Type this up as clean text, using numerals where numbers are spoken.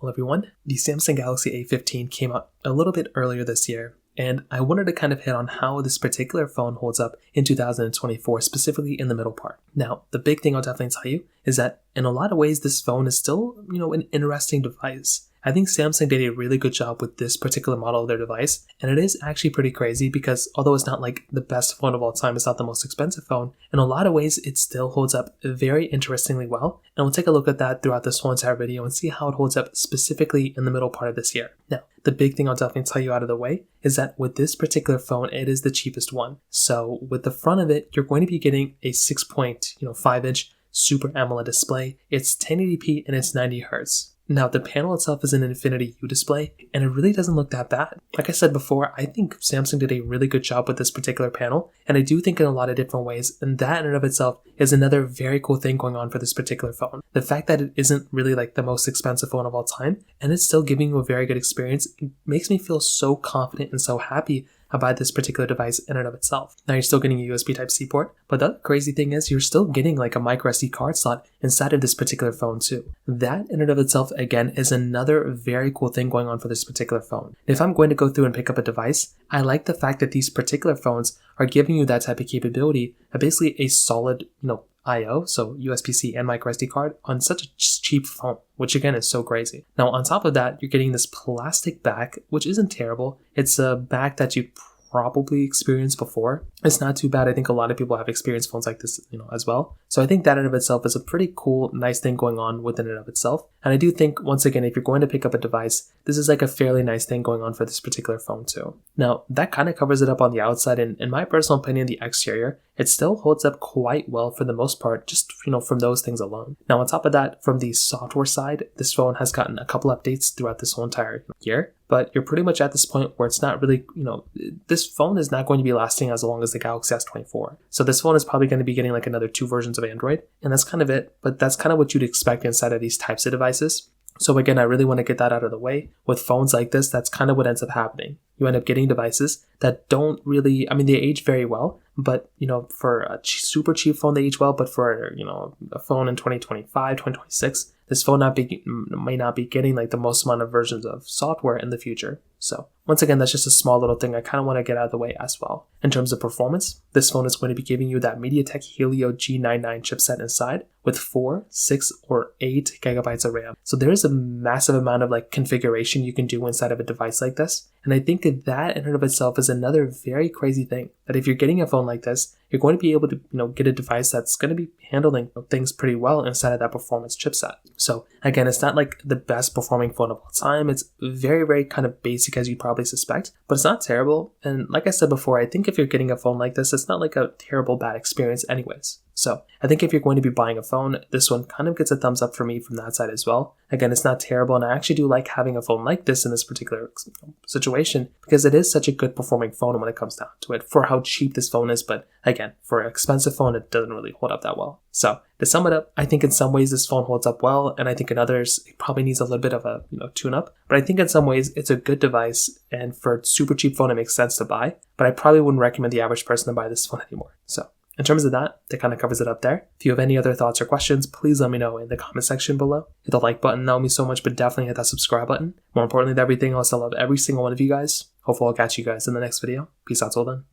Well, everyone, the Samsung Galaxy A15 came out a little bit earlier this year, and I wanted to kind of hit on how this particular phone holds up in 2024, specifically in the middle part. Now, the big thing I'll definitely tell you is that in a lot of ways, this phone is still, an interesting device. I think Samsung did a really good job with this particular model of their device, and it is actually pretty crazy because although it's not like the best phone of all time, it's not the most expensive phone, in a lot of ways it still holds up very interestingly well, and we'll take a look at that throughout this whole entire video and see how it holds up specifically in the middle part of this year. Now, the big thing I'll definitely tell you out of the way is that with this particular phone, it is the cheapest one. So with the front of it, you're going to be getting a 6.5-inch Super AMOLED display. It's 1080p and it's 90 Hz. Now, the panel itself is an Infinity U display, and it really doesn't look that bad. Like I said before, I think Samsung did a really good job with this particular panel, and I do think in a lot of different ways, and that in and of itself is another very cool thing going on for this particular phone. The fact that it isn't really like the most expensive phone of all time, and it's still giving you a very good experience, makes me feel so confident and so happy about this particular device in and of itself. Now, you're still getting a USB Type-C port, but the other crazy thing is you're still getting like a micro SD card slot inside of this particular phone too. That in and of itself, again, is another very cool thing going on for this particular phone. If I'm going to go through and pick up a device, I like the fact that these particular phones are giving you that type of capability, basically a solid, I/O, so USB-C and micro SD card on such a cheap phone, which again is so crazy. Now, on top of that, you're getting this plastic back, which isn't terrible. It's a back that you probably experienced before. It's not too bad. I think a lot of people have experienced phones like this, as well. So I think that in of itself is a pretty cool, nice thing going on within and of itself. And I do think, once again, if you're going to pick up a device, this is like a fairly nice thing going on for this particular phone too. Now, that kind of covers it up on the outside, and in my personal opinion, the exterior, it still holds up quite well for the most part, just, from those things alone. Now, on top of that, from the software side, this phone has gotten a couple updates throughout this whole entire year, but you're pretty much at this point where it's not really, this phone is not going to be lasting as long as the Galaxy S24. So this phone is probably going to be getting like another 2 versions of Android, and that's kind of it, but that's kind of what you'd expect inside of these types of devices. So again, I really want to get that out of the way. With phones like this, that's kind of what ends up happening. You end up getting devices that don't really, they age very well, but, for a super cheap phone, they age well, but for, a phone in 2025, 2026, this phone may not be getting like the most amount of versions of software in the future. So once again, that's just a small little thing I kind of want to get out of the way as well. In terms of performance, this phone is going to be giving you that MediaTek Helio G99 chipset inside with 4, 6, or 8 gigabytes of RAM. So there is a massive amount of like configuration you can do inside of a device like this. And I think that in and of itself is another very crazy thing, that if you're getting a phone like this, you're going to be able to, get a device that's going to be handling things pretty well inside of that performance chipset. So again, it's not like the best performing phone of all time. It's very, very kind of basic, as you probably suspect, but it's not terrible. And like I said before, I think if you're getting a phone like this, it's not like a terrible bad experience anyways. So I think if you're going to be buying a phone, this one kind of gets a thumbs up for me from that side as well. Again, it's not terrible, and I actually do like having a phone like this in this particular situation because it is such a good performing phone when it comes down to it for how cheap this phone is. But again, for an expensive phone, it doesn't really hold up that well. So to sum it up, I think in some ways this phone holds up well, and I think in others it probably needs a little bit of a tune-up. But I think in some ways it's a good device, and for a super cheap phone, it makes sense to buy. But I probably wouldn't recommend the average person to buy this phone anymore. So in terms of that kind of covers it up there. If you have any other thoughts or questions, please let me know in the comment section below. Hit the like button, that would mean so much, but definitely hit that subscribe button. More importantly than everything else, I love every single one of you guys. Hopefully I'll catch you guys in the next video. Peace out till then.